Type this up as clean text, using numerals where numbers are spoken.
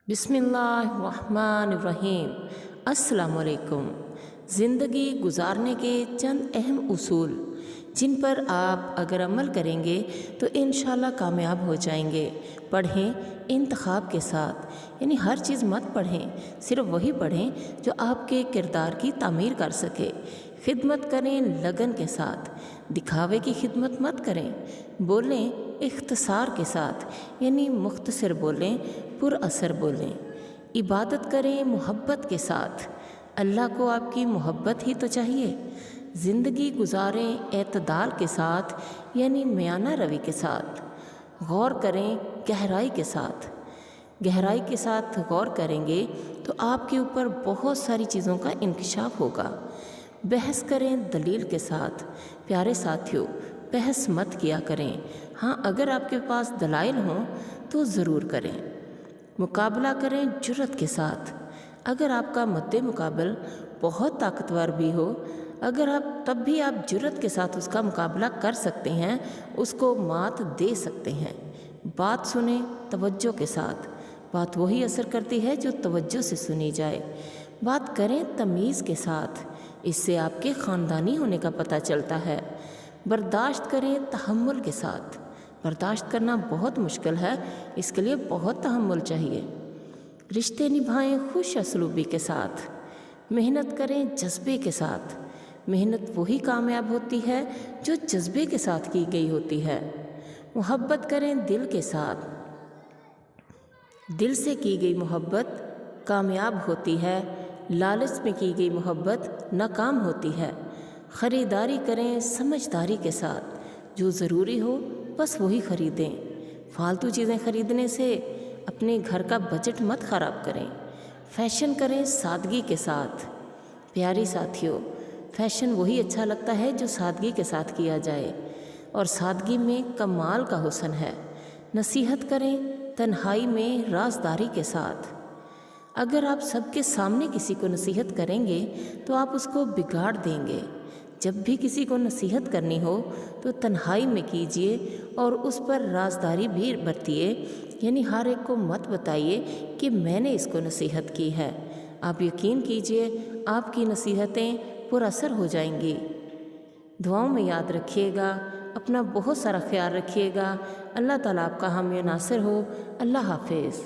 بسم اللہ الرحمن الرحیم۔ السلام علیکم۔ زندگی گزارنے کے چند اہم اصول جن پر آپ اگر عمل کریں گے تو انشاءاللہ کامیاب ہو جائیں گے۔ پڑھیں انتخاب کے ساتھ، یعنی ہر چیز مت پڑھیں، صرف وہی پڑھیں جو آپ کے کردار کی تعمیر کر سکے۔ خدمت کریں لگن کے ساتھ، دکھاوے کی خدمت مت کریں۔ بولیں اختصار کے ساتھ، یعنی مختصر بولیں، پر اثر بولیں۔ عبادت کریں محبت کے ساتھ، اللہ کو آپ کی محبت ہی تو چاہیے۔ زندگی گزاریں اعتدال کے ساتھ، یعنی میانہ روی کے ساتھ۔ غور کریں گہرائی کے ساتھ، گہرائی کے ساتھ غور کریں گے تو آپ کے اوپر بہت ساری چیزوں کا انکشاف ہوگا۔ بحث کریں دلیل کے ساتھ۔ پیارے ساتھیوں، بحث مت کیا کریں، ہاں اگر آپ کے پاس دلائل ہوں تو ضرور کریں۔ مقابلہ کریں جرأت کے ساتھ۔ اگر آپ کا مد مقابل بہت طاقتور بھی ہو، اگر تب بھی آپ جرأت کے ساتھ اس کا مقابلہ کر سکتے ہیں، اس کو مات دے سکتے ہیں۔ بات سنیں توجہ کے ساتھ۔ بات وہی اثر کرتی ہے جو توجہ سے سنی جائے۔ بات کریں تمیز کے ساتھ، اس سے آپ کے خاندانی ہونے کا پتہ چلتا ہے۔ برداشت کریں تحمل کے ساتھ۔ برداشت کرنا بہت مشکل ہے، اس کے لیے بہت تحمل چاہیے۔ رشتے نبھائیں خوش اسلوبی کے ساتھ۔ محنت کریں جذبے کے ساتھ۔ محنت وہی کامیاب ہوتی ہے جو جذبے کے ساتھ کی گئی ہوتی ہے۔ محبت کریں دل کے ساتھ۔ دل سے کی گئی محبت کامیاب ہوتی ہے، لالچ میں کی گئی محبت ناکام ہوتی ہے۔ خریداری کریں سمجھداری کے ساتھ۔ جو ضروری ہو بس وہی خریدیں۔ فالتو چیزیں خریدنے سے اپنے گھر کا بجٹ مت خراب کریں۔ فیشن کریں سادگی کے ساتھ۔ پیاری ساتھیوں، فیشن وہی اچھا لگتا ہے جو سادگی کے ساتھ کیا جائے، اور سادگی میں کمال کا حسن ہے۔ نصیحت کریں تنہائی میں رازداری کے ساتھ۔ اگر آپ سب کے سامنے کسی کو نصیحت کریں گے تو آپ اس کو بگاڑ دیں گے۔ جب بھی کسی کو نصیحت کرنی ہو تو تنہائی میں کیجیے اور اس پر رازداری بھی برتیے، یعنی ہر ایک کو مت بتائیے کہ میں نے اس کو نصیحت کی ہے۔ آپ یقین کیجیے آپ کی نصیحتیں پر اثر ہو جائیں گی۔ دعاؤں میں یاد رکھیے گا، اپنا بہت سارا خیال رکھیے گا۔ اللہ تعالیٰ آپ کا حامی و ناصر ہو۔ اللہ حافظ۔